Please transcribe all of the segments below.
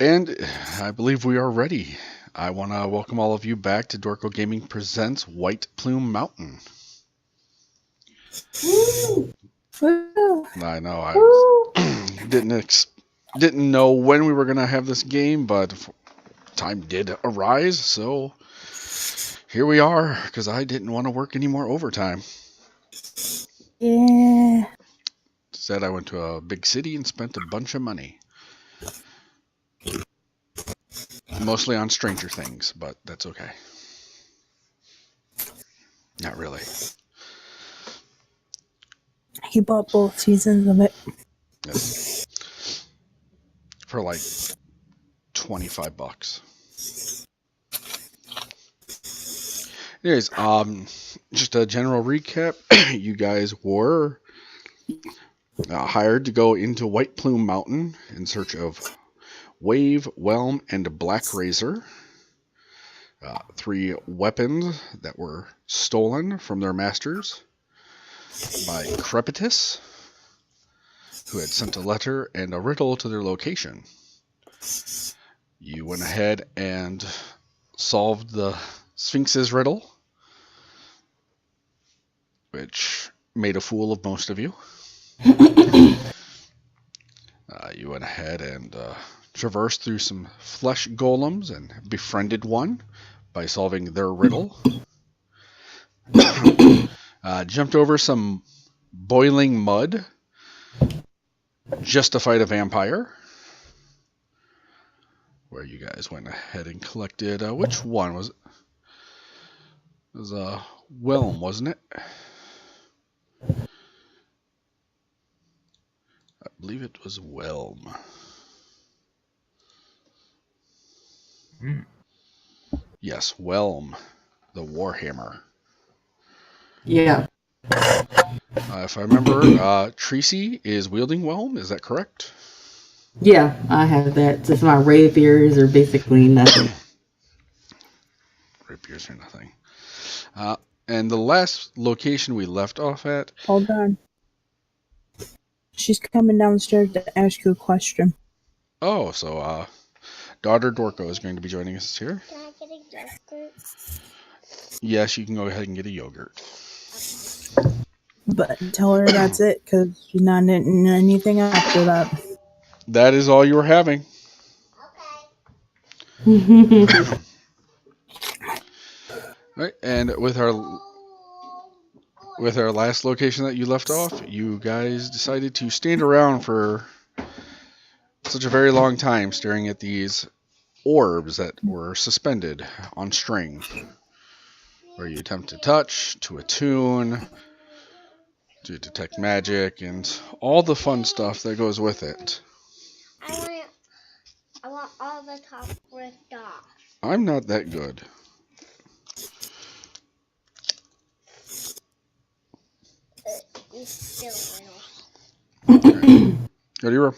And I believe we are ready. I want to welcome all of you back to DorkoGaming Presents White Plume Mountain. I know I didn't know when we were going to have this game, but time did arise, so here we are, because I didn't want to work any more overtime. Yeah. Instead, I went to a big city and spent a bunch of money. Mostly on Stranger Things, but that's okay. Not really. He bought both seasons of it. Yes. For like $25. Anyways, just a general recap. You guys were hired to go into White Plume Mountain in search of Wave, Whelm, and Black Razor. 3 weapons that were stolen from their masters by Crepitus, who had sent a letter and a riddle to their location. You went ahead and solved the Sphinx's riddle, which made a fool of most of you. You went ahead and traversed through some flesh golems and befriended one by solving their riddle. Jumped over some boiling mud just to fight a vampire, where you guys went ahead and collected, which one was it? It was Whelm, wasn't it? I believe it was Whelm. Yes, Whelm, the Warhammer. Yeah. If I remember, Tracy is wielding Whelm, is that correct? Yeah, I have that. Just my rapiers are basically nothing. Rapiers are nothing. And the last location we left off at... Hold on. She's coming downstairs to ask you a question. Oh, so daughter Dorko is going to be joining us here. Can I get a yogurt? Yes, you can go ahead and get a yogurt. But tell her that's it, because she's not eating anything after that. That is all you were having. Okay. Right, and with our last location that you left off, you guys decided to stand around for such a very long time staring at these orbs that were suspended on string, where you attempt to touch, to attune, to detect magic, and all the fun stuff that goes with it. I want all the top ripped off. I'm not that good. You still will. Go to your room.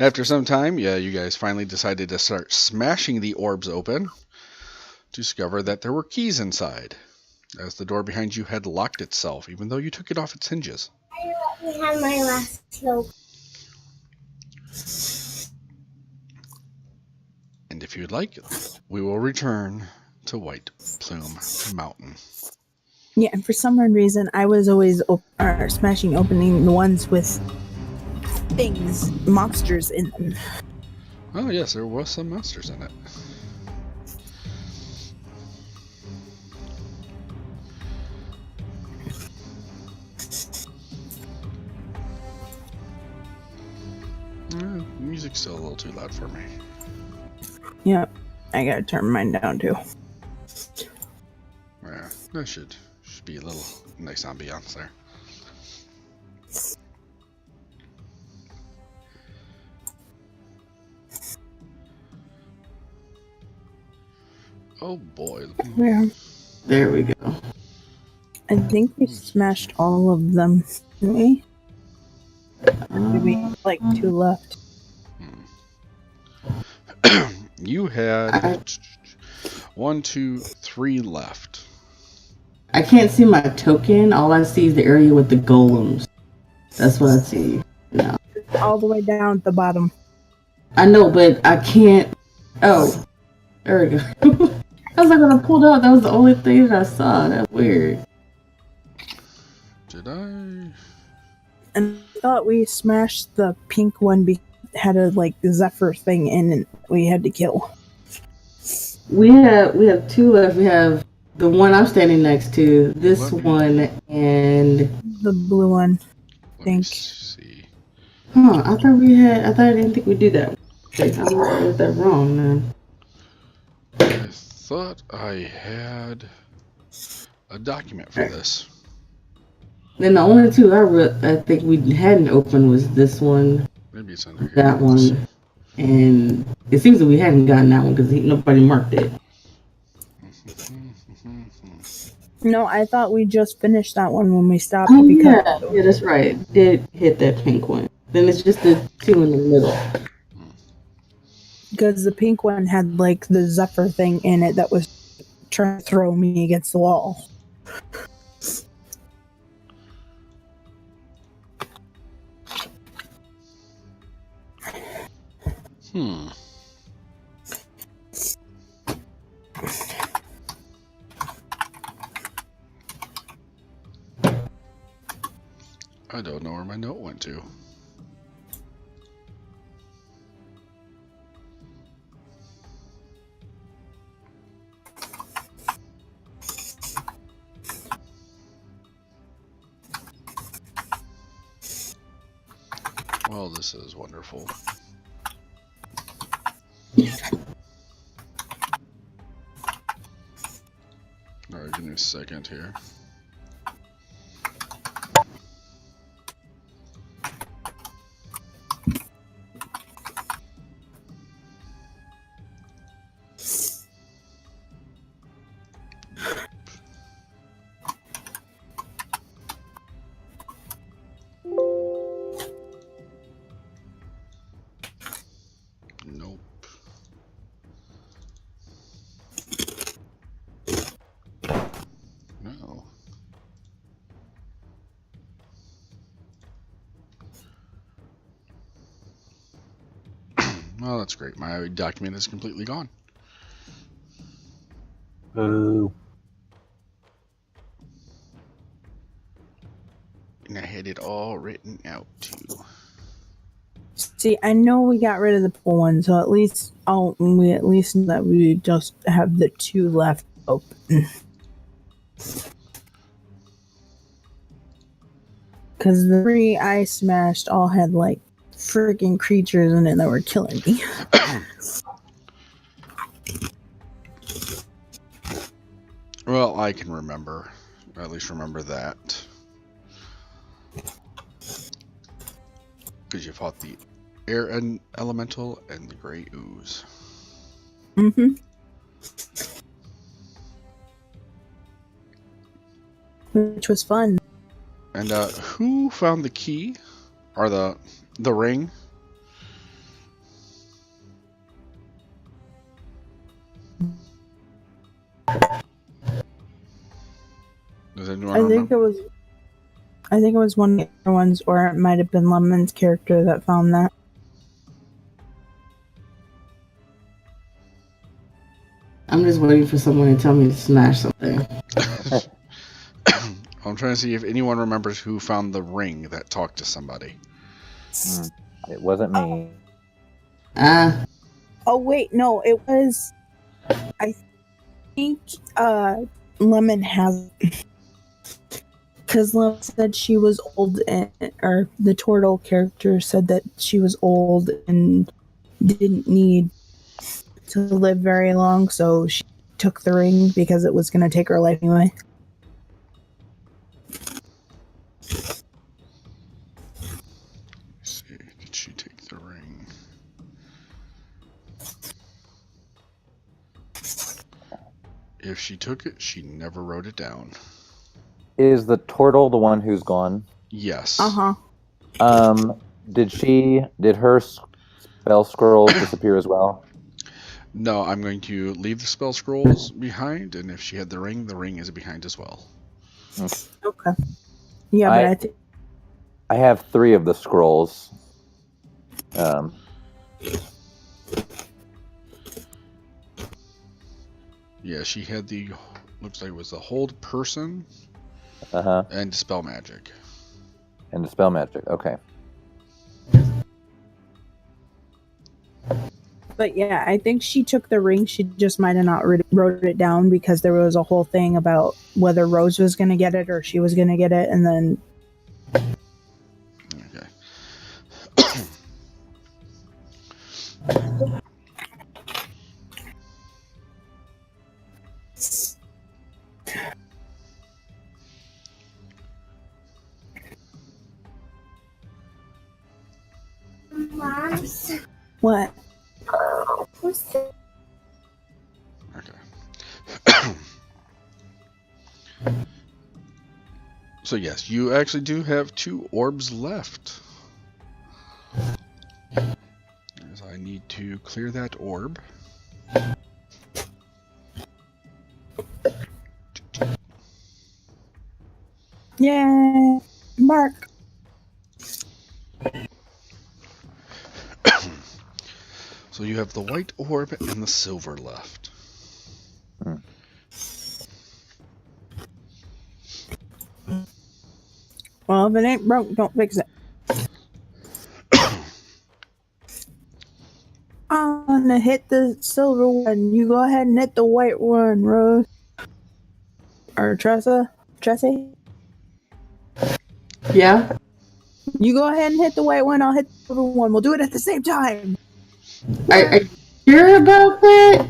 After some time, you guys finally decided to start smashing the orbs open to discover that there were keys inside, as the door behind you had locked itself, even though you took it off its hinges. I let me have my last yogurt. And if you'd like, we will return to White Plume Mountain. Yeah, and for some reason, I was always smashing opening the ones with things, monsters in them. Oh yes, there was some monsters in it. Music's still a little too loud for me. Yep, I gotta turn mine down too. Yeah, that should be a little nice ambiance there. Oh boy. Yeah. There we go. I think we smashed all of them, didn't we? Maybe like 2 left. You had 1, 2, 3 left. I can't see my token. All I see is the area with the golems. That's what I see now. It's all the way down at the bottom. I know, but I can't. Oh, there we go. I was like, when I pulled out, that was the only thing that I saw. That's weird. Did I? And I thought we smashed the pink one had a like Zephyr thing in it we had to kill. We have two left. We have the one I'm standing next to, this one, and the blue one. Let me see. I thought I didn't think we'd do that. Okay, I got that wrong then. I thought I had a document for this. Then the only two I think we hadn't opened was this one, Maybe it's under here. that one, and it seems that we hadn't gotten that one because nobody marked it. No, I thought we just finished that one when we stopped. Oh, yeah, that's right. Did hit that pink one. Then it's just the two in the middle. Because the pink one had like the Zephyr thing in it that was trying to throw me against the wall. I don't know where my note went to. Well, this is wonderful. Alright, give me a second here. Nope. No. Well, that's great. My document is completely gone. Oh. And I had it all written out too. See, I know we got rid of the pool one, so at least we at least know that we just have the two left open. Because the three I smashed all had like freaking creatures in it that were killing me. Well, I can remember. At least remember that. Because you fought the air elemental and the gray ooze. Mm-hmm. Which was fun. And who found the key? Or the ring? Does anyone remember? I think it was one of the other ones, or it might have been Lemon's character that found that. I'm just waiting for someone to tell me to smash something. I'm trying to see if anyone remembers who found the ring that talked to somebody. It wasn't me. Oh wait, no, it was. I think Lemon has, because Lemon said she was old, or the turtle character said that she was old and didn't need to live very long, so she took the ring because it was going to take her life anyway. Let's see, did she take the ring? If she took it, she never wrote it down. Is the turtle the one who's gone? Yes. Did her spell scrolls disappear as well? No, I'm going to leave the spell scrolls behind, and if she had the ring is behind as well. Okay. Yeah, but I think I have 3 of the scrolls. Yeah, she had the, looks like it was the hold person and dispel magic. And dispel magic. Okay. But yeah, I think she took the ring. She just might have not wrote it down because there was a whole thing about whether Rose was going to get it or she was going to get it, and then. Okay. Moms. What? Who's the Okay. So yes, you actually do have 2 orbs left. As I need to clear that orb. Yay! Mark! So you have the white orb and the silver left. Well, if it ain't broke, don't fix it. I'm gonna hit the silver one. You go ahead and hit the white one, Rose. Or Tressa? Tressie? Yeah. You go ahead and hit the white one, I'll hit the silver one. We'll do it at the same time. Are you sure about that?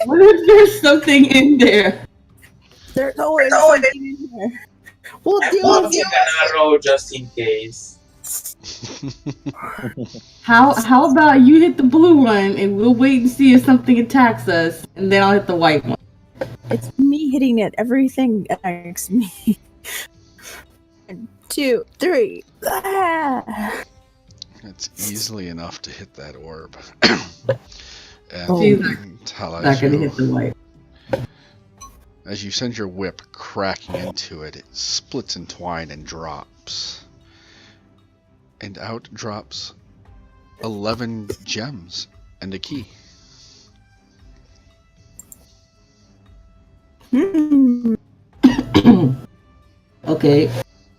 What if there's something in there? There's always something in there. We'll I'm deal with putting it. an arrow just in case. How about you hit the blue one and we'll wait and see if something attacks us, and then I'll hit the white one. It's me hitting it. Everything attacks me. 1, 2, 3. Ah. It's easily enough to hit that orb. And She's Tala, not gonna hit the white. as you send your whip cracking into it, it splits in twine and drops. And out drops 11 gems and a key. Okay,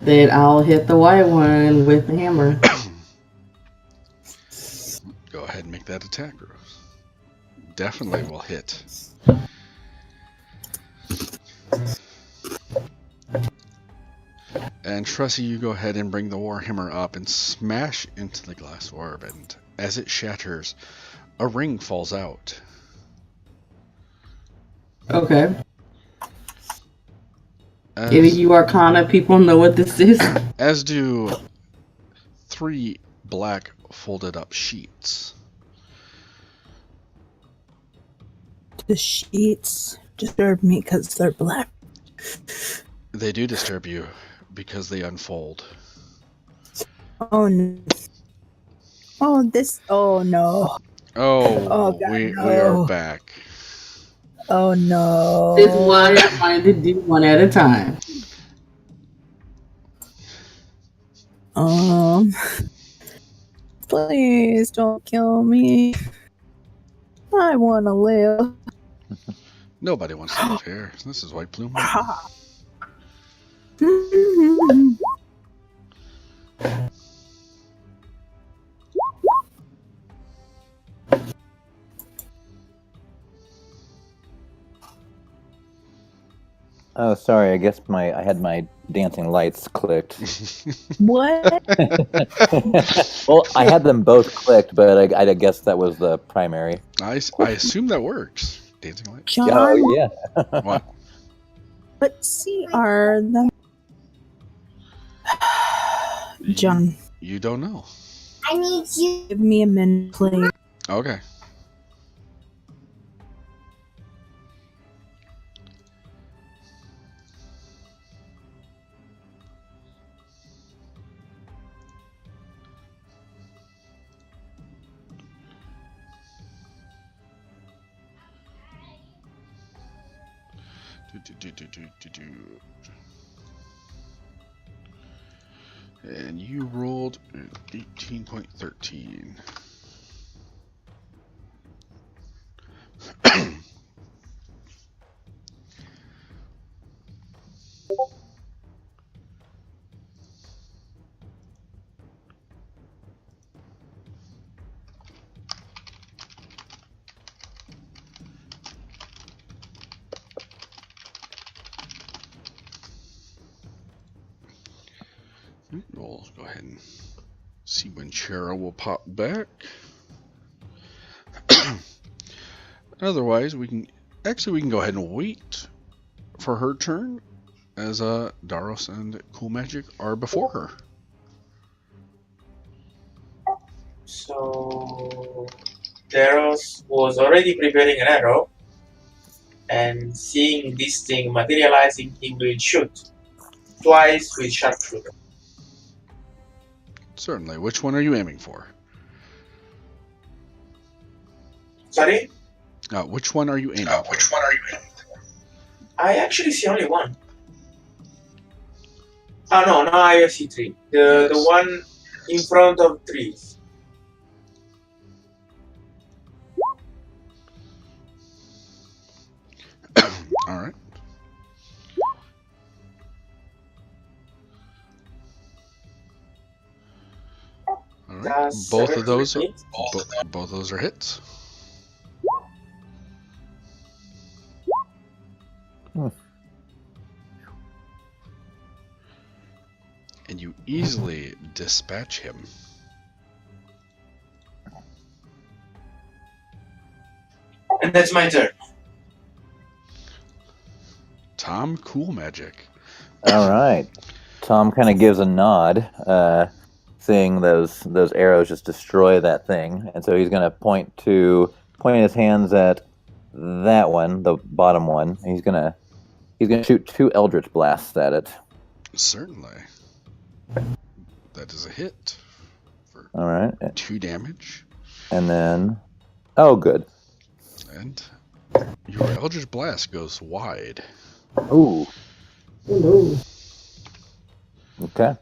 then I'll hit the white one with the hammer. Go ahead and make that attack, Rose. Definitely will hit. And Tressie, you go ahead and bring the Warhammer up and smash into the glass orb, and as it shatters, a ring falls out. Okay. Any As, you Arcana people know what this is? as do 3 black folded up sheets. The sheets disturb me because they're black. They do disturb you because they unfold. Oh no. Oh, this. Oh no. Oh, Oh, God, we no. are back. Oh no. This is why I wanted to do one at a time. Please don't kill me. I want to live. Nobody wants to live here. This is White Plume Mountain. Oh, sorry. I guess I had my dancing lights clicked. What? Well, I had them both clicked, but I guess that was the primary. I assume that works. Dancing light. John? Oh, yeah. What? But are them. John, You don't know. I need you. give me a minute, please. Okay. And you rolled an 18.13. We'll go ahead and see when Chera will pop back. Otherwise, we can go ahead and wait for her turn, as Daros and Cool Magic are before her. So Daros was already preparing an arrow, and seeing this thing materializing, he will shoot twice with sharpshooter. Certainly. Which one are you aiming for? Sorry? Which one are you aiming for? I actually see only one. Oh no, I see three. The one in front of trees. All right. All right. Both of those are hits. And you easily dispatch him. And that's my turn. Tom, Cool Magic. All right. Tom kind of gives a nod, seeing those arrows just destroy that thing, and so he's going to point his hands at that one, the bottom one. He's gonna shoot 2 Eldritch Blasts at it. Certainly. That is a hit for All right. 2 damage. And then, oh, good. And your Eldritch Blast goes wide. Ooh. Hello. Okay.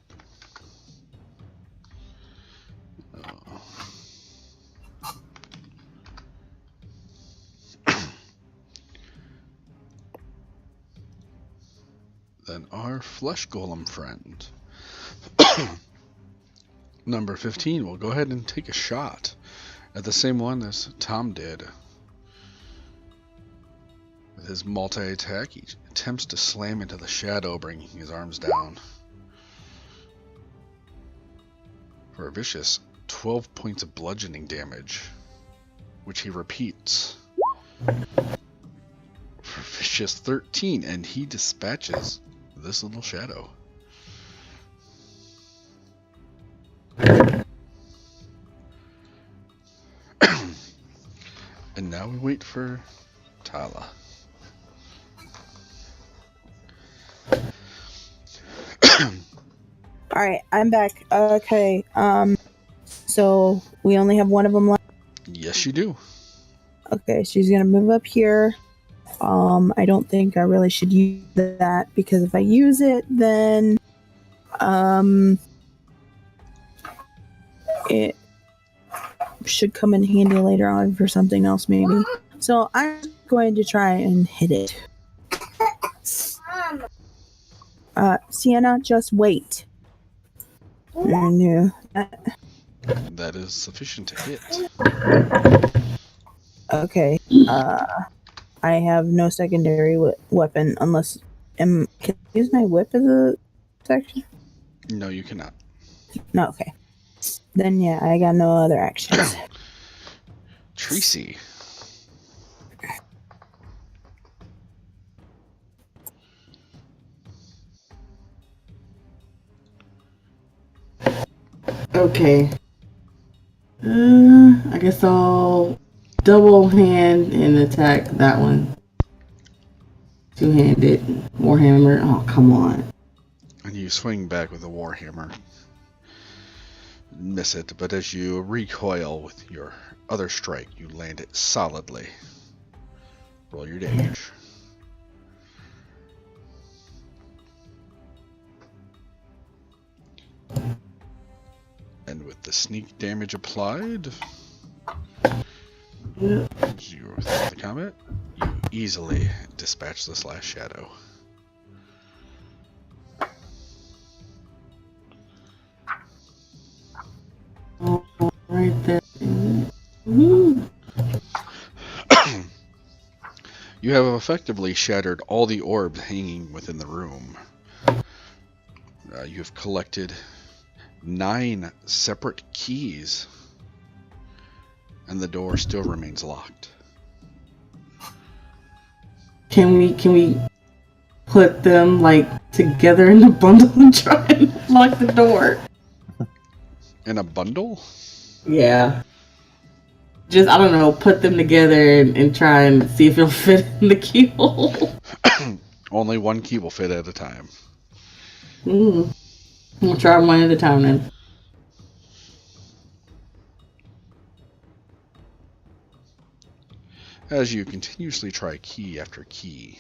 Then our Flesh Golem friend. Number 15 will go ahead and take a shot at the same one as Tom did. With his multi-attack, he attempts to slam into the shadow, bringing his arms down. For a vicious 12 points of bludgeoning damage, which he repeats. For a vicious 13, and he dispatches this little shadow. And now we wait for Tala. All right, I'm back. Okay, so we only have one of them left. Yes, you do. Okay, she's gonna move up here. I don't think I really should use that, because if I use it, then it should come in handy later on for something else, maybe. So I'm going to try and hit it. Sienna, just wait. No. That is sufficient to hit. Okay. I have no secondary weapon unless can I use my whip as a section? No, you cannot. No. Okay. Then yeah, I got no other actions. Tracy. Okay. I guess I'll double hand and attack that one. Two-handed Warhammer. Oh, come on. And you swing back with a Warhammer. Miss it, but as you recoil with your other strike, you land it solidly. Roll your damage. And with the sneak damage applied, Yep. without the combat, you easily dispatch this last shadow. Oh, right there. Woo. You have effectively shattered all the orbs hanging within the room. You have collected 9 separate keys, and the door still remains locked. Can we put them like together in a bundle and try and lock the door? In a bundle? Yeah. Just, I don't know, put them together and try and see if it'll fit in the keyhole. Only one key will fit at a time. We'll try one at a time then. As you continuously try key after key,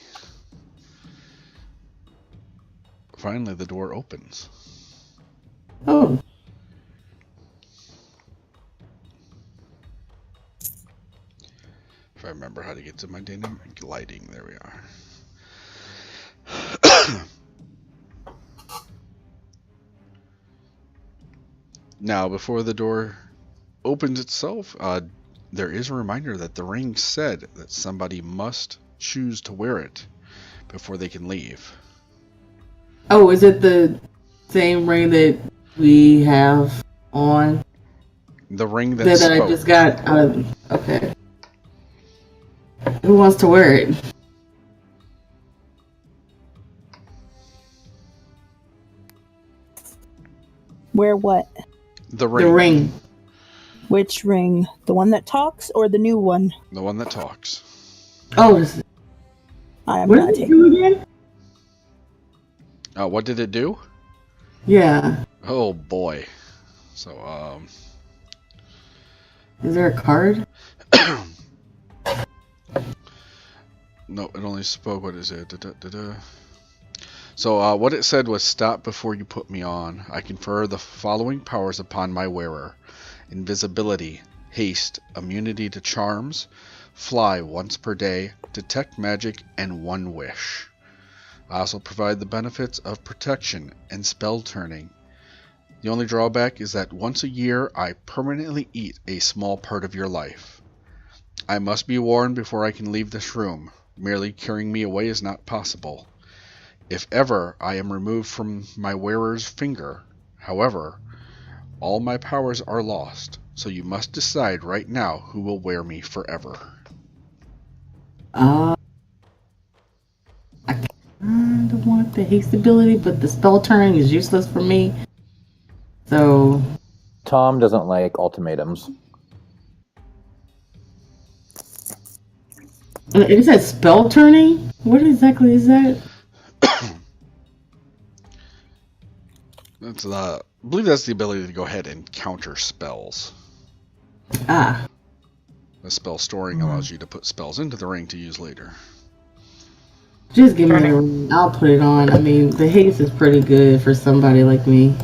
finally the door opens. Oh. If I remember how to get to my dynamic lighting, there we are. Now, before the door opens itself, there is a reminder that the ring said that somebody must choose to wear it before they can leave. Oh, is it the same ring that we have on? The ring that That spoke. I just got out of... Okay. Who wants to wear it? Wear what? The ring. The ring. Which ring? The one that talks or the new one? The one that talks. Oh, I'm what not did it taking. do again? What did it do? Yeah. Oh boy. So, Is there a card? no, it only spoke. What is it? So, what it said was, stop before you put me on. I confer the following powers upon my wearer: invisibility, haste, immunity to charms, fly once per day, detect magic, and one wish. I also provide the benefits of protection and spell turning. The only drawback is that once a year I permanently eat a small part of your life. I must be warned before I can leave this room. Merely carrying me away is not possible. If ever I am removed from my wearer's finger, however, all my powers are lost, so you must decide right now who will wear me forever. I kind of want the haste ability, but the spell turning is useless for me. So... Tom doesn't like ultimatums. Is that spell turning? What exactly is that? That's I believe that's the ability to go ahead and counter spells. Ah. The spell storing allows you to put spells into the ring to use later. Just give me the ring. I'll put it on. I mean, the haste is pretty good for somebody like me.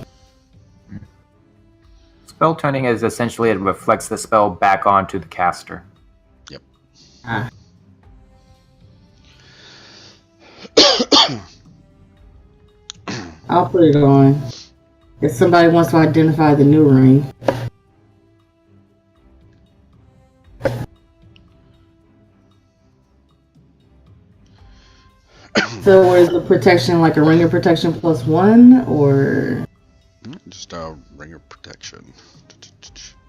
Spell turning is essentially it reflects the spell back onto the caster. Yep. Ah. I'll put it on. If somebody wants to identify the new ring. So what is the protection, like a ring of protection +1, or? Just a ring of protection.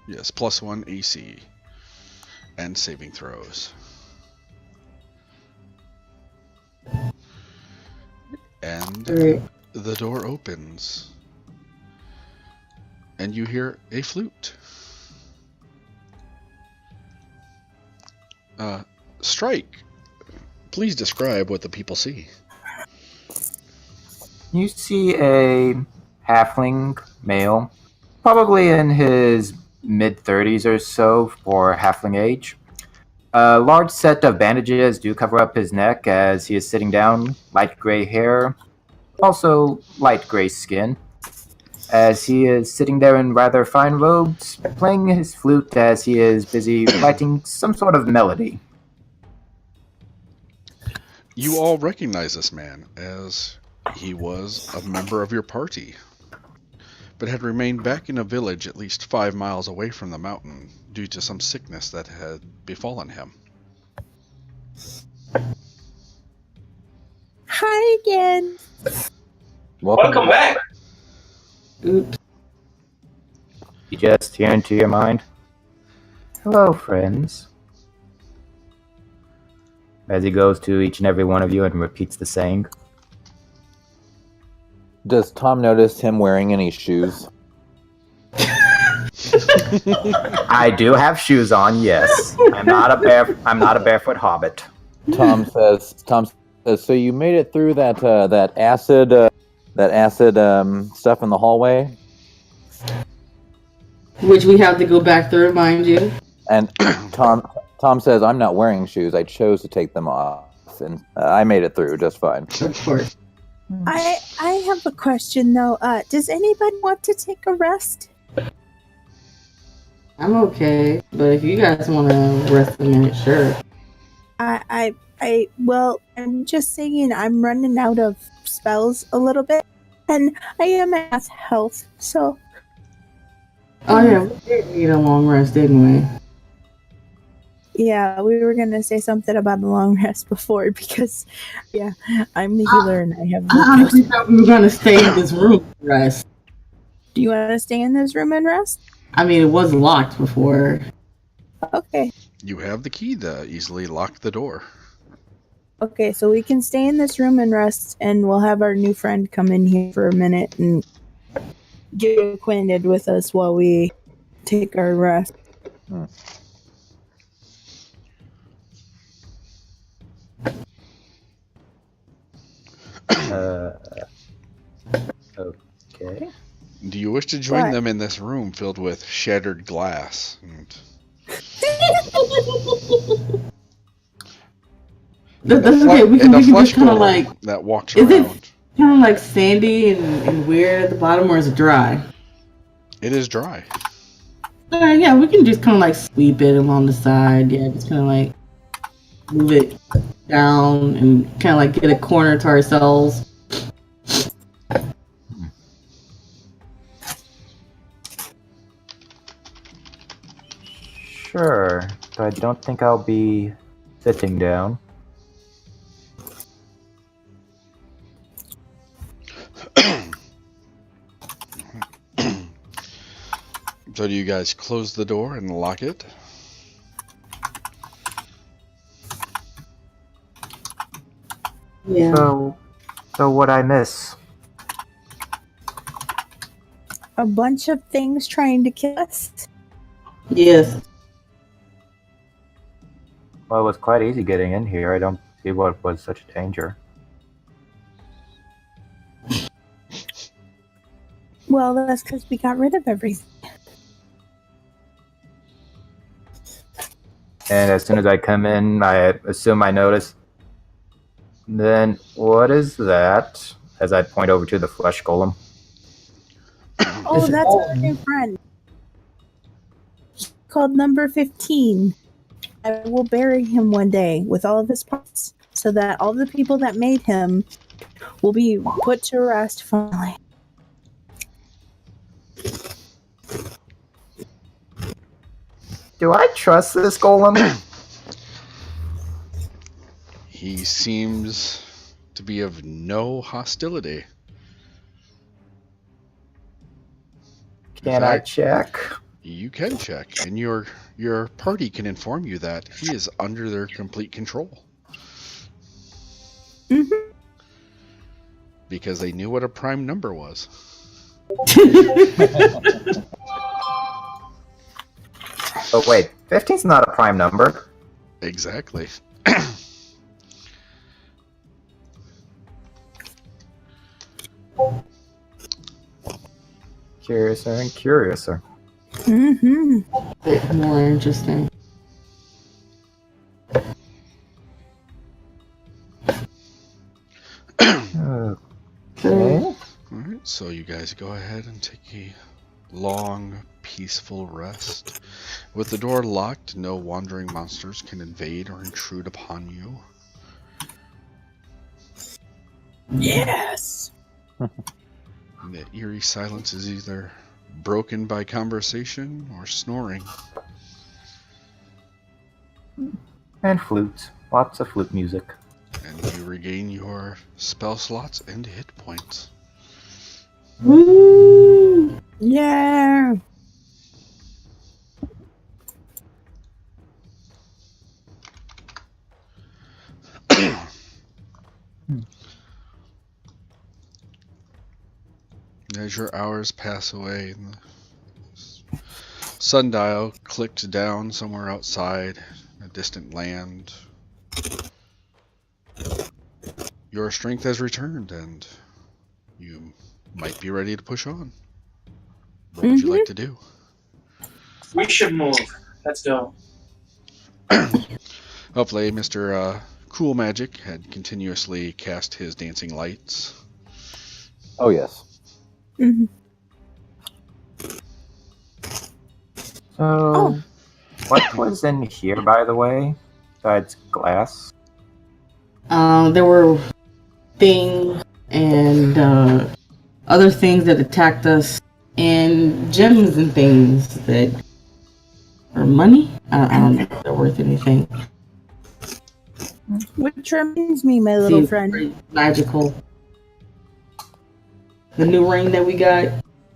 Yes, +1 AC. And saving throws. And Right. the door opens. And you hear a flute. Strike. Please describe what the people see. You see a halfling male, probably in his mid-30s or so for halfling age. A large set of bandages do cover up his neck as he is sitting down, light gray hair, also light gray skin. as he is sitting there in rather fine robes, playing his flute as he is busy writing some sort of melody. You all recognize this man, as he was a member of your party, but had remained back in a village at least 5 miles away from the mountain due to some sickness that had befallen him. Hi again. Welcome back. Oops. You just hear into your mind, "Hello, friends." As he goes to each and every one of you and repeats the saying. Does Tom notice him wearing any shoes? I do have shoes on, yes. I'm not a barefoot hobbit. Tom says, so you made it through that acid stuff in the hallway? Which we have to go back to remind you. And Tom says, I'm not wearing shoes. I chose to take them off, and I made it through just fine. Of course. I have a question though. Does anybody want to take a rest? I'm okay, but if you guys want to rest a minute, sure. Well, I'm just saying I'm running out of spells a little bit, and I am at health, so. Oh yeah, we did need a long rest, didn't we? Yeah, we were gonna say something about a long rest before because, yeah, I'm the healer and I have. I honestly thought we were gonna stay in this room and rest. Do you want to stay in this room and rest? I mean, it was locked before. Okay. You have the key to easily lock the door. Okay, so we can stay in this room and rest, and we'll have our new friend come in here for a minute and get acquainted with us while we take our rest. Okay. Do you wish to join What? them in this room filled with shattered glass? And That's okay. We can flesh just kind of golem like that walks Is it- around. kind of like sandy and weird at the bottom, or is it dry? It is dry. Yeah, we can just kind of like sweep it along the side. Yeah, just kind of like move it down and kind of like get a corner to ourselves. Sure, but I don't think I'll be sitting down. So do you guys close the door and lock it? Yeah. So what I miss? A bunch of things trying to kill us. Yes. Well, it was quite easy getting in here. I don't see what was such a danger. Well, that's because we got rid of everything. And as soon as I come in, I assume I notice. Then what is that? As I point over to the flesh golem. Oh, that's our new friend. He's called number 15. I will bury him one day with all of his parts so that all the people that made him will be put to rest finally. Do I trust this golem? He seems to be of no hostility. Can I check? You can check, and your party can inform you that he is under their complete control. Mm-hmm. Because they knew what a prime number was. Oh wait, 15's not a prime number. Exactly. Curiouser and curiouser. Mm-hmm. Bit more interesting. Okay. Alright, So you guys go ahead and take a long, peaceful rest. With the door locked, no wandering monsters can invade or intrude upon you. Yes. And the eerie silence is either broken by conversation or snoring. And flutes. Lots of flute music. And you regain your spell slots and hit points. Woo! Yeah. As your hours pass away, and the sundial clicked down somewhere outside a distant land, your strength has returned and you might be ready to push on. What would you like to do? We should move. Let's go. Hopefully, Mr. Cool Magic had continuously cast his dancing lights. Oh, yes. Mm-hmm. So, what was in here, by the way, besides glass? There were things and other things that attacked us, and gems and things that are money. I don't know if they're worth anything. Which reminds me, my little friend. Very magical. The new ring that we got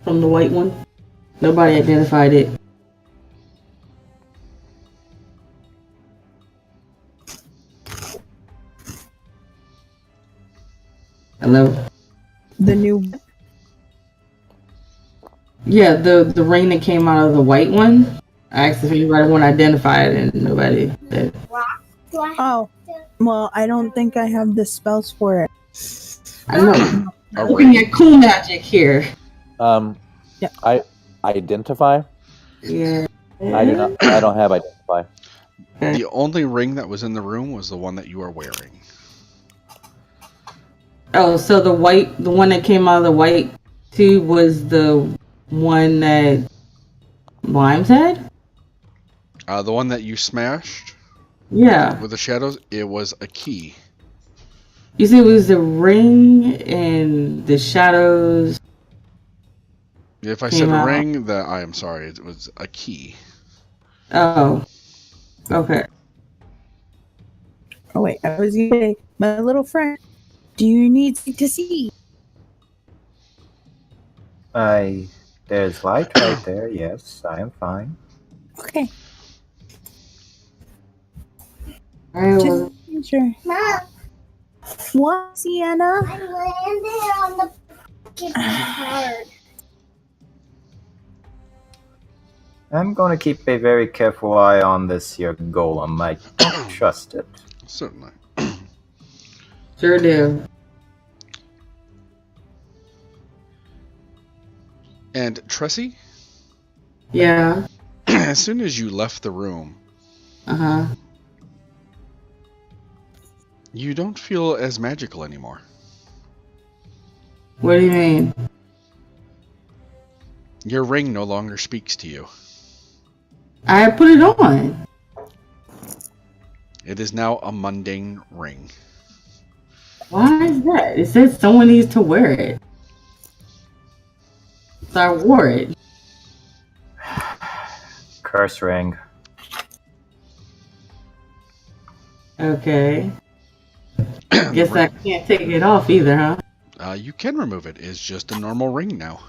from the white one. Nobody identified it. Hello? The new. Yeah, the ring that came out of the white one. I asked if anybody want to identify it, and nobody did. Oh, well, I don't think I have the spells for it. I know. A Looking ring? at cool magic here. Yeah. I identify. Yeah. I do not. I don't have identify. The only ring that was in the room was the one that you are wearing. Oh, so the one that came out of the white tube was the one that Limes had? The one that you smashed Yeah. with the shadows, it was a key. You see, it was the ring and the shadows. If I Came said a out. ring, then I am sorry. It was a key. Oh. Okay. Oh, wait, I was going to say, my little friend, do you need to see? There's light right there. Yes, I am fine. Okay, Alright, just well, making sure. Mom, What, Sienna? I landed on the fucking card. I'm going to keep a very careful eye on this here golem. I don't trust it. Certainly. sure do. And Tressie, Yeah. as soon as you left the room, Uh-huh. you don't feel as magical anymore. What do you mean? Your ring no longer speaks to you. I put it on. It is now a mundane ring. Why is that? It says someone needs to wear it. So I wore it. Curse ring. Okay. Guess I can't take it off either, huh? You can remove it. It's just a normal ring now.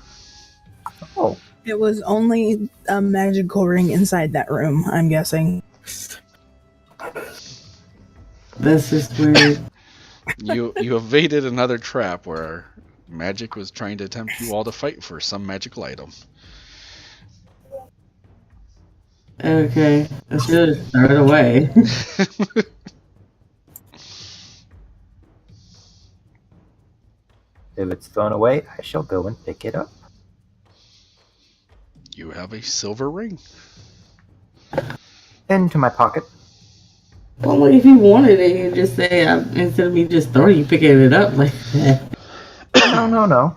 Oh, It was only a magical ring inside that room, I'm guessing. That's just weird. You evaded another trap where magic was trying to tempt you all to fight for some magical item. Okay. I should have thrown it away. if it's thrown away, I shall go and pick it up. You have a silver ring. Into my pocket. Well, if you wanted it, you just say, instead of me just throwing you, picking it up like that. No.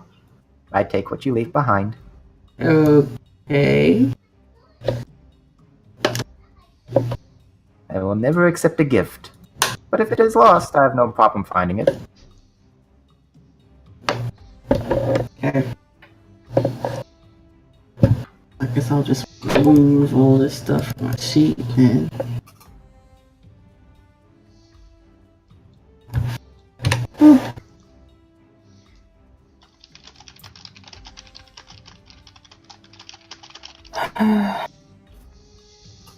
I take what you leave behind. Okay. I will never accept a gift. But if it is lost, I have no problem finding it. Okay. I guess I'll just remove all this stuff from my sheet then.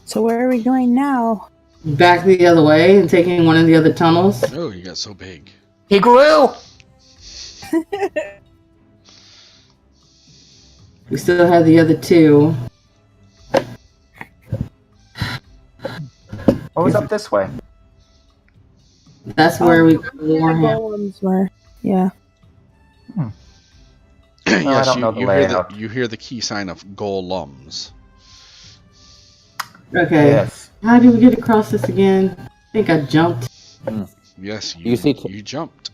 So where are we going now? Back the other way and taking one of the other tunnels. Oh, you got so big. He grew! We still have the other two. What was up this way? That's where we The golems were. Yeah. Yes, I don't know the layout. you hear the key sign of golems. Okay. Yes. How do we get across this again? I think I jumped. Yes, You see you jumped.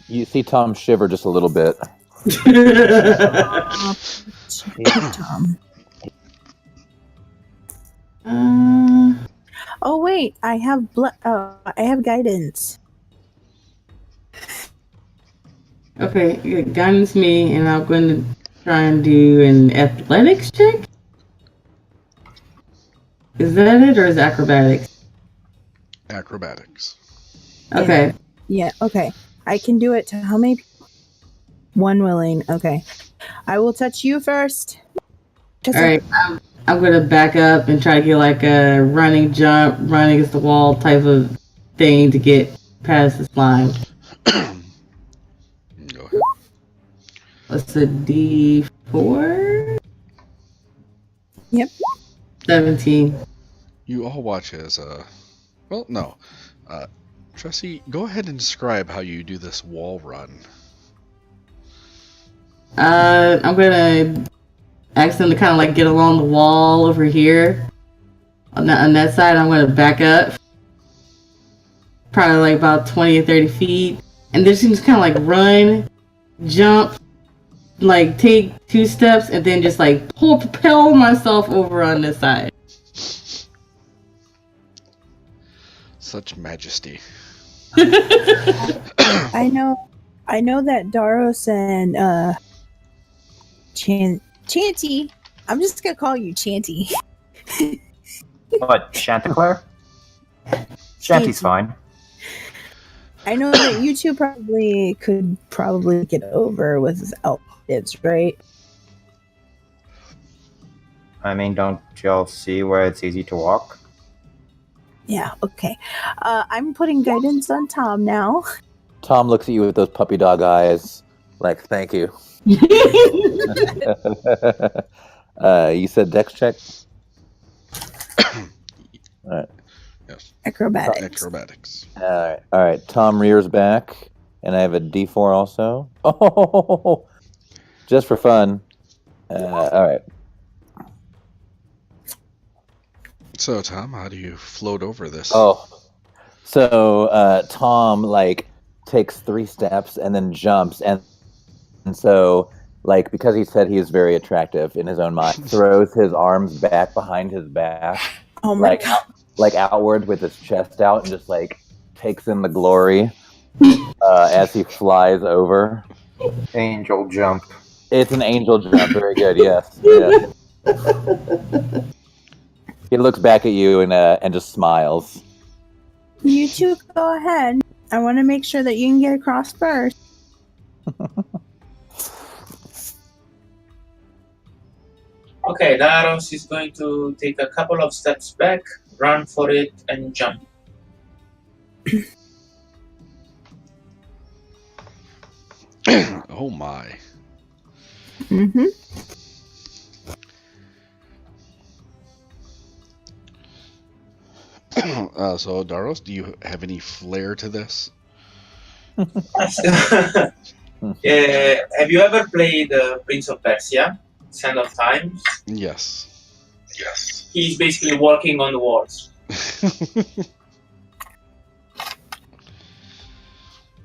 You see Tom shiver just a little bit. Tom. Uh, Oh wait, I have I have guidance. okay, it guns me, and I'm going to try and do an athletics check. Is that it, or is it acrobatics? Acrobatics. Okay. Yeah, okay. I can do it to how many people? One willing. Okay. I will touch you first. All right. I'm going to back up and try to get like a running jump, run against the wall type of thing to get past the slime. Go ahead. What's a D4? Yep. 17. You all watch as well, no. Tressie, go ahead and describe how you do this wall run. I'm gonna ask them to kind of like get along the wall over here. On that side, I'm gonna back up. Probably like about 20 or 30 feet. And then just kind of like run, jump, like take 2 steps, and then just like propel myself over on this side. Such majesty. I know that Daros and Chanty. I'm just gonna call you Chanty. What, Chanticleer? Shanty's fine. I know that you two could probably get over without it, right? I mean, don't y'all see where it's easy to walk? Yeah, okay. I'm putting guidance on Tom now. Tom looks at you with those puppy dog eyes, like, thank you. You said dex check? All right. Yes. Acrobatics. All right. Tom rears back, and I have a D4 also. Oh, just for fun. All right. So, Tom, how do you float over this? Oh, so Tom like takes 3 steps and then jumps, and so like because he said he is very attractive in his own mind, throws his arms back behind his back, Oh my god. like outward with his chest out, and just like takes in the glory as he flies over. Angel jump. It's an angel jump. Very good. Yes. Yes. He looks back at you and just smiles. You two go ahead. I want to make sure that you can get across first. Okay, Daros is going to take a couple of steps back, run for it, and jump. Oh my. Mm-hmm. So, Daros, do you have any flair to this? Have you ever played Prince of Persia, Sand of Time? Yes. He's basically walking on the walls.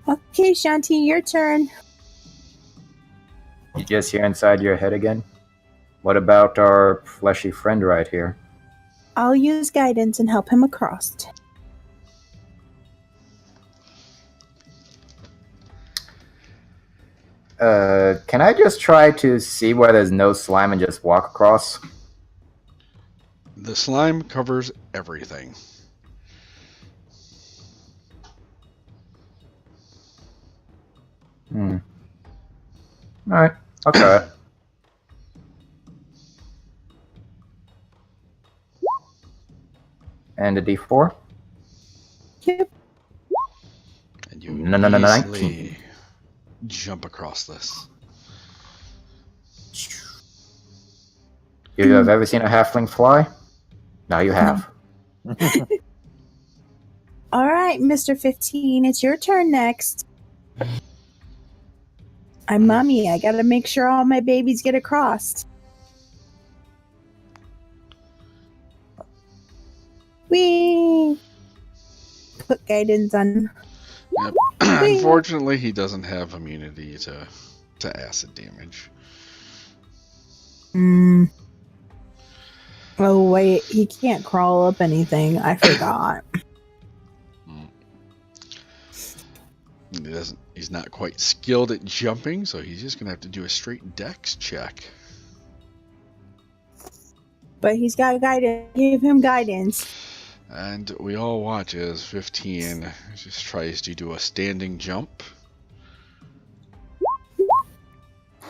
Okay, Shanti, your turn. You just hear inside your head again? What about our fleshy friend right here? I'll use guidance and help him across. Can I just try to see where there's no slime and just walk across? The slime covers everything. Alright, I'll try it. And a D4? Yep. And you No, easily 19. jump across this. You have ever seen a halfling fly? Now you have. All right, Mr. 15, it's your turn next. I'm mommy. I gotta make sure all my babies get across. Whee! Put guidance on. Yep. Unfortunately, he doesn't have immunity to acid damage. Oh wait, he can't crawl up anything. I forgot. He's not quite skilled at jumping, so he's just gonna have to do a straight dex check. But he's got guidance. Give him guidance. And we all watch as 15 just tries to do a standing jump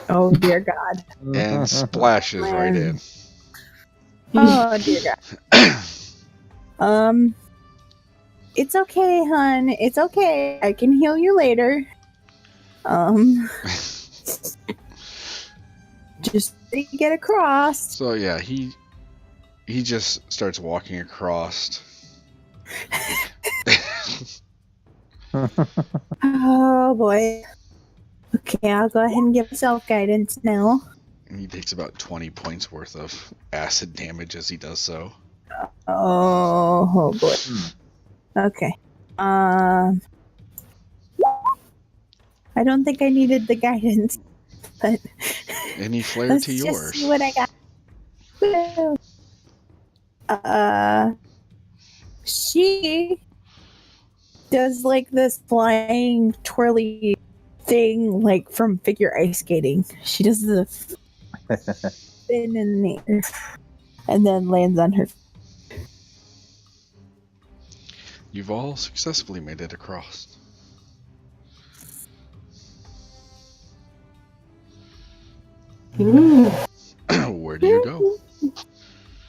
Oh dear God. and splashes right in. Oh dear God. It's okay, hun. It's okay. I can heal you later. Just get across. So yeah, he just starts walking across. Oh boy. Okay, I'll go ahead and give myself guidance now. And he takes about 20 points worth of acid damage as he does so. Oh boy. Okay. I don't think I needed the guidance, but Any flair let's to just yours. see what I got. Woo. She does like this flying twirly thing, like from figure ice skating. She does the spin in the air and then lands on her. You've all successfully made it across. Where do you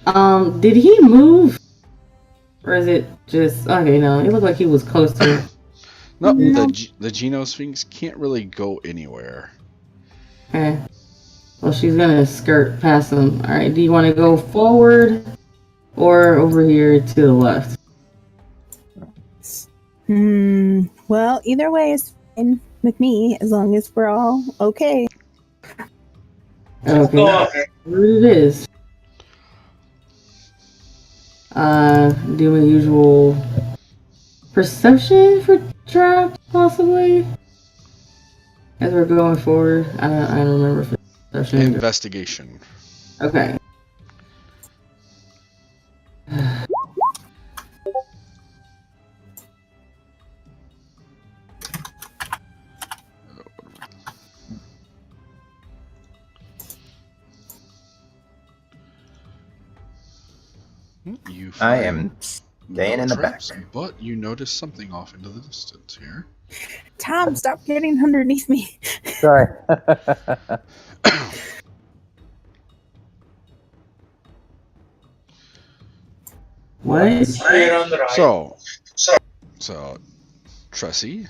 go? Did he move? Or is it just okay? No, it looked like he was closer. No, No. the Geno Sphinx can't really go anywhere. Okay. Well, she's gonna skirt past him. All right. Do you want to go forward or over here to the left? Well, either way is fine with me as long as we're all okay. Okay. Go ahead. Where it is. Do my usual perception for traps, possibly. As we're going forward, I don't remember if it's perception. Investigation. Okay. You I find am staying in the back. traps, but you notice something off into the distance here. Tom, stop getting underneath me. Sorry. What? Here on the right. So, Tressie,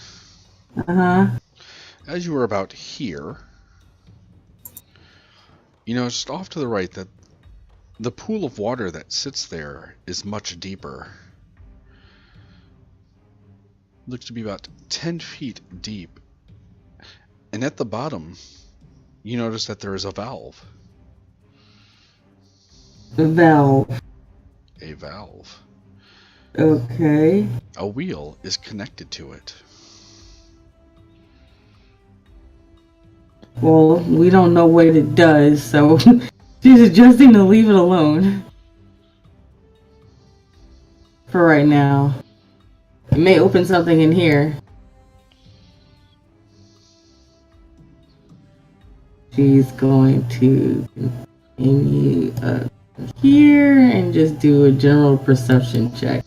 Uh-huh. as you were about here, you know, just off to the right that the pool of water that sits there is much deeper. Looks to be about 10 feet deep. And at the bottom, you notice that there is a valve. The valve. A valve. Okay. A wheel is connected to it. Well, we don't know what it does, so she's suggesting to leave it alone. For right now. It may open something in here. She's going to continue up here and just do a general perception check.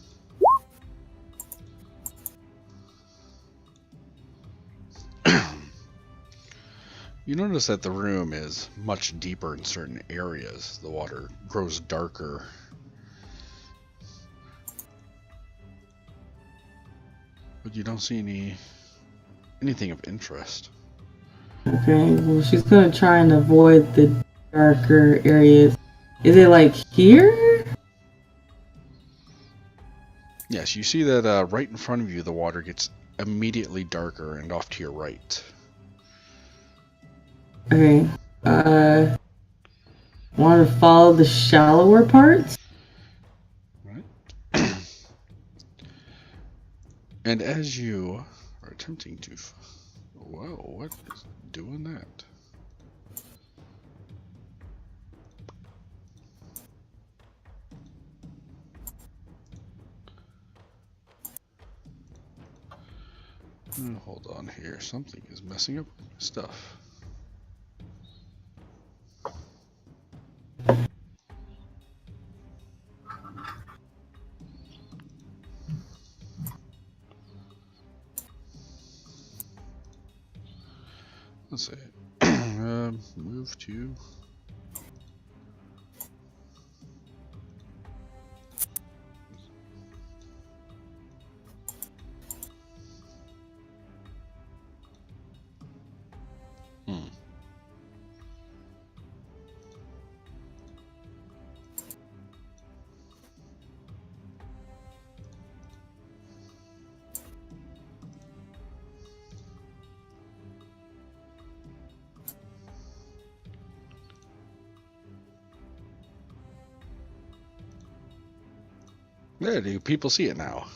You notice that the room is much deeper in certain areas. The water grows darker. But you don't see anything of interest. Okay, well, she's gonna try and avoid the darker areas. Is it like here? Yes, you see that right in front of you, the water gets immediately darker and off to your right. Okay, want to follow the shallower parts? Right. And as you are attempting to... Whoa, what is doing that? Hold on here, something is messing up my stuff. Let's see. Move to... There, do people see it now?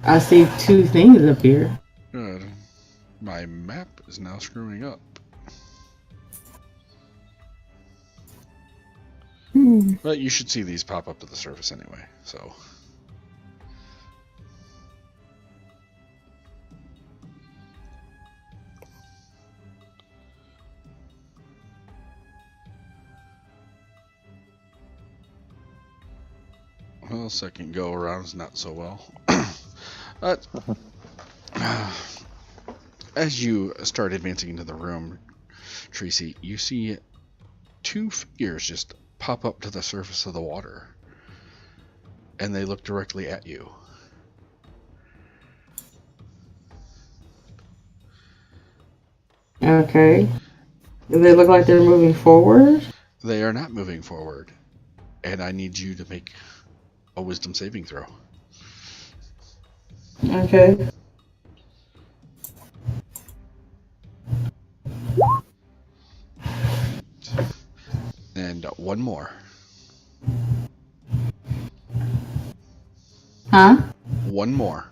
I see two things up here. Good. My map is now screwing up. But you should see these pop up to the surface anyway, so... Well, second go around is not so well. As you start advancing into the room, Tracy, you see two figures just pop up to the surface of the water. And they look directly at you. Okay. Do they look like they're moving forward? They are not moving forward. And I need you to make a wisdom saving throw. Okay. And one more. Huh? One more.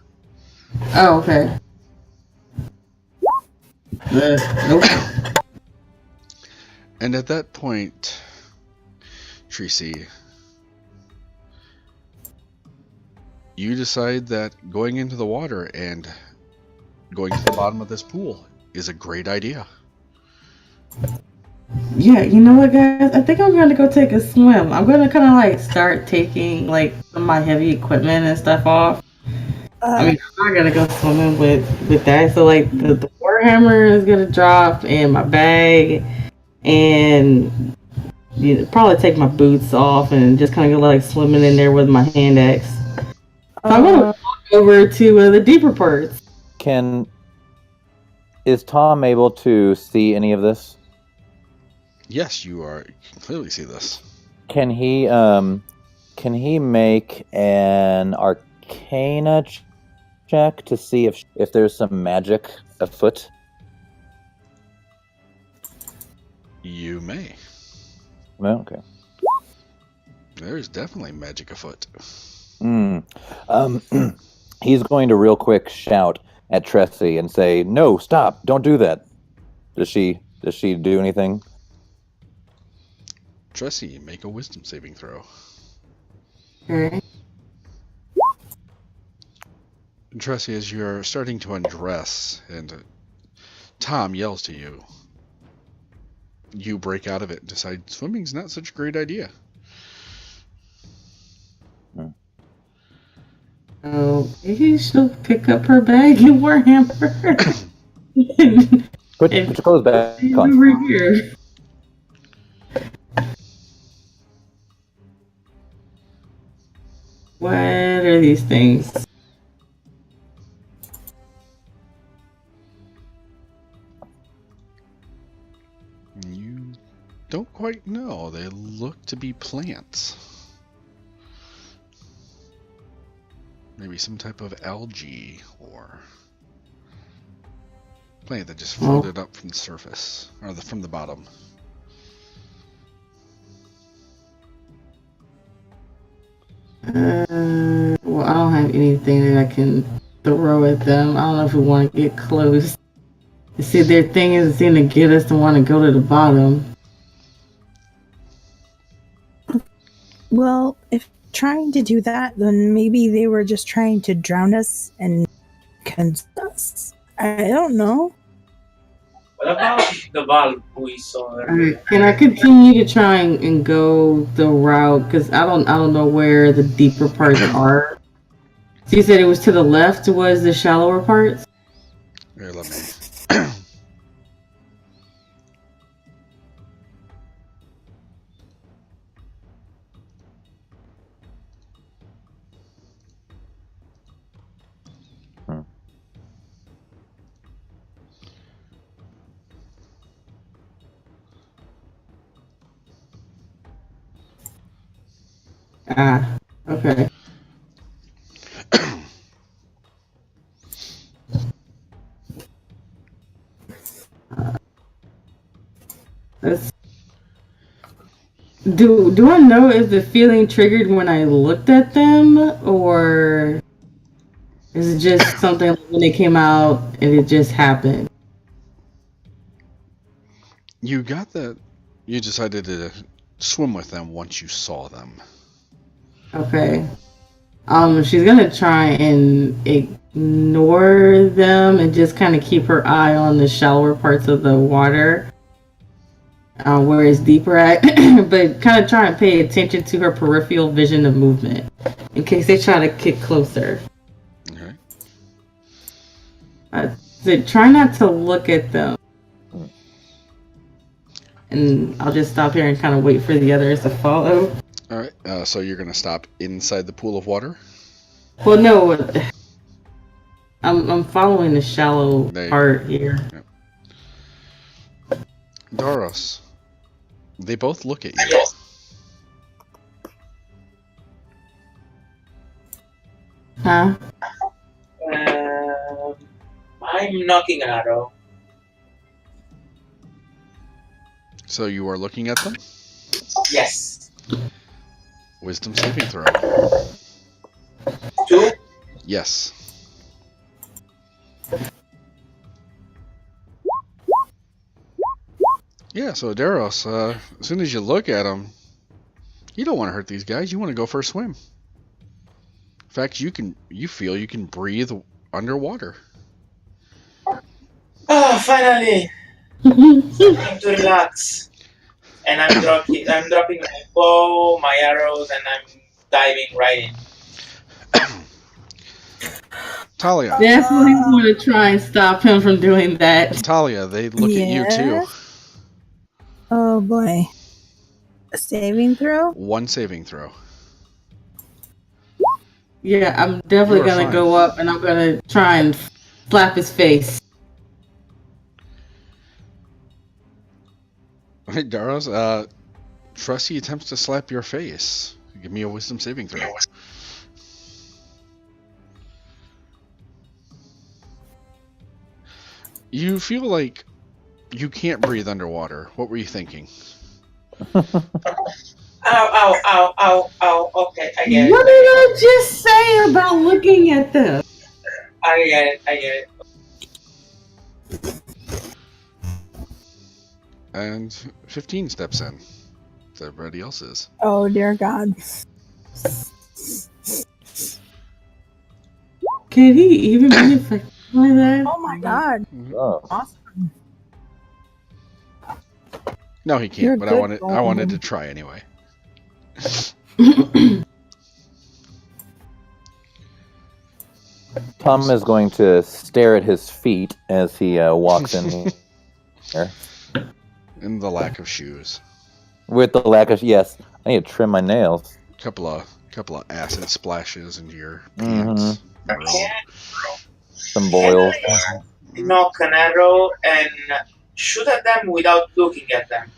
Oh, okay. Nope. And at that point, Tracy, you decide that going into the water and going to the bottom of this pool is a great idea. Yeah, you know what, guys? I think I'm going to go take a swim. I'm going to kind of like start taking like some of my heavy equipment and stuff off. I mean, I'm not going to go swimming with that. So like the warhammer is going to drop and my bag and probably take my boots off and just kind of go like swimming in there with my hand axe. So I'm going to walk over to the deeper parts. Is Tom able to see any of this? Yes, you can clearly see this. Can he make an Arcana check to see if there's some magic afoot? You may. Well, okay. There's definitely magic afoot. He's going to real quick shout, at Tressie and say, "No, stop! Don't do that." Does she do anything? Tressie, make a wisdom saving throw. Okay. Tressie, as you're starting to undress, and Tom yells to you, you break out of it and decide swimming's not such a great idea. Oh, maybe she'll pick up her bag and Warhammer. Put your clothes back on. Over here. What are these things? You don't quite know. They look to be plants. Maybe some type of algae or plant that just floated up from the surface or from the bottom. Well, I don't have anything that I can throw at them. I don't know if we want to get close. You see, their thing is seem to get us to want to go to the bottom. Well, if trying to do that, then maybe they were just trying to drown us and consume us. I don't know. What about the valve we saw earlier? Alright, can I continue to try and go the route? Because I don't know where the deeper parts are. So you said it was to the left was the shallower parts? Here, let me. Ah, okay. Let's... Do I know if the feeling triggered when I looked at them, or is it just something like when they came out and it just happened? You got that. You decided to swim with them once you saw them. Okay. She's gonna try and ignore them and just kind of keep her eye on the shallower parts of the water, where it's deeper at, but kind of try and pay attention to her peripheral vision of movement in case they try to get closer. Okay. So try not to look at them. And I'll just stop here and kind of wait for the others to follow. All right. So you're gonna stop inside the pool of water. Well, no, I'm following the shallow part here. Yep. Doros. They both look at you. Huh? I'm knocking an arrow. So you are looking at them? Yes. Wisdom saving throw. 2. Yes. Yeah, so Daros, as soon as you look at them, you don't want to hurt these guys. You want to go for a swim. In fact, you feel you can breathe underwater. Oh, finally! Something to relax. And I'm dropping my bow, my arrows, and I'm diving right in. Talia. Definitely want to try and stop him from doing that. Talia, they look at you too. Oh boy. A saving throw? One saving throw. Yeah, I'm definitely gonna go up and I'm gonna try and slap his face. Alright, Daros, Tressie attempts to slap your face. Give me a wisdom saving throw. You feel like you can't breathe underwater. What were you thinking? Ow, ow, ow, ow, ow. Okay, I get it. What did I just say about looking at them? I get it. And 15 steps in. So everybody else is. Oh dear God. Can he even be affected by that? Oh my God. Oh. Awesome. No, he can't. You're But good, I wanted to Golden. try anyway. Tom is going to stare at his feet as he walks in here. And the lack of shoes. With the lack of, yes, I need to trim my nails. Couple of acid splashes into your pants. Robe. Some boils. Knock an arrow and shoot at them without looking at them.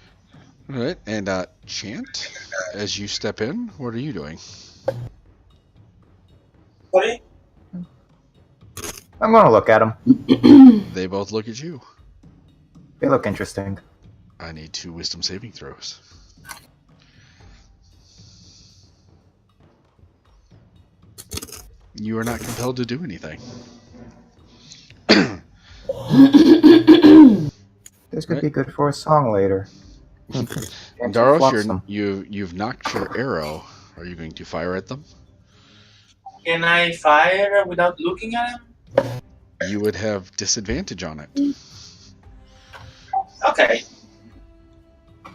All right, and chant as you step in. What are you doing? Sorry? I'm gonna look at them. They both look at you. They look interesting. I need 2 wisdom saving throws. You are not compelled to do anything. This could be good for a song later. Daros, you've knocked your arrow. Are you going to fire at them? Can I fire without looking at them? You would have disadvantage on it. Okay.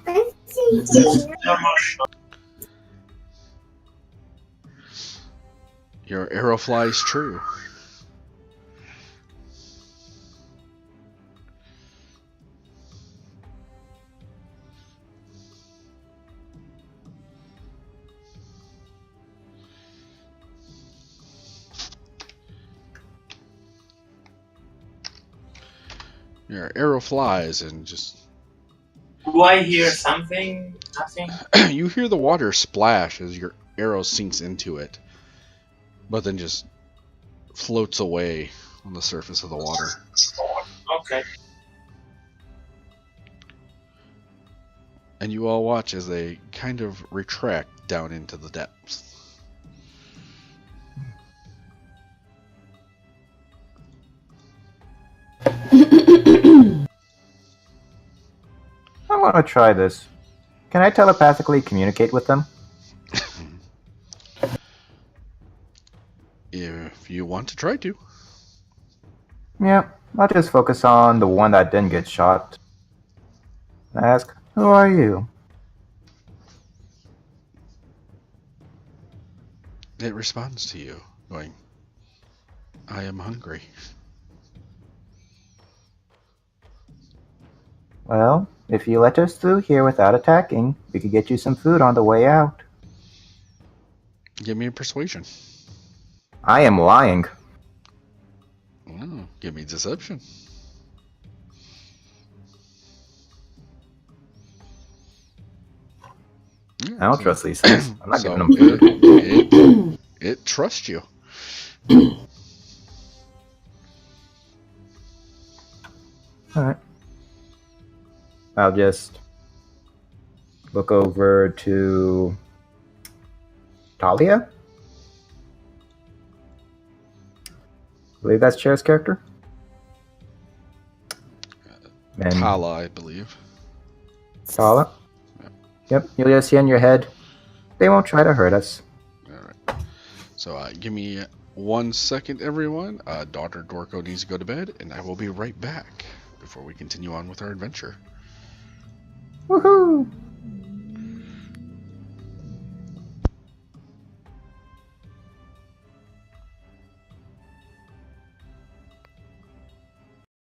Normal shot. Your arrow flies true. Your arrow flies and just... Do I hear something? Nothing? You hear the water splash as your arrow sinks into it, but then just floats away on the surface of the water. Okay. And you all watch as they kind of retract down into the depths. I want to try this. Can I telepathically communicate with them? If you want to try to. Yeah, I'll just focus on the one that didn't get shot. Ask, who are you? It responds to you, going, I am hungry. Well, if you let us through here without attacking, we could get you some food on the way out. Give me a persuasion. I am lying. Oh, give me deception. Yeah, I don't so- trust these things. I'm not so giving them food. it trusts you. Alright. I'll just look over to Talia. I believe that's Chair's character. And Tala, I believe. Tala. Yep, you'll just see on your head. They won't try to hurt us. Alright. So give me 1 second, everyone. Daughter Dorko needs to go to bed, and I will be right back before we continue on with our adventure. Woohoo!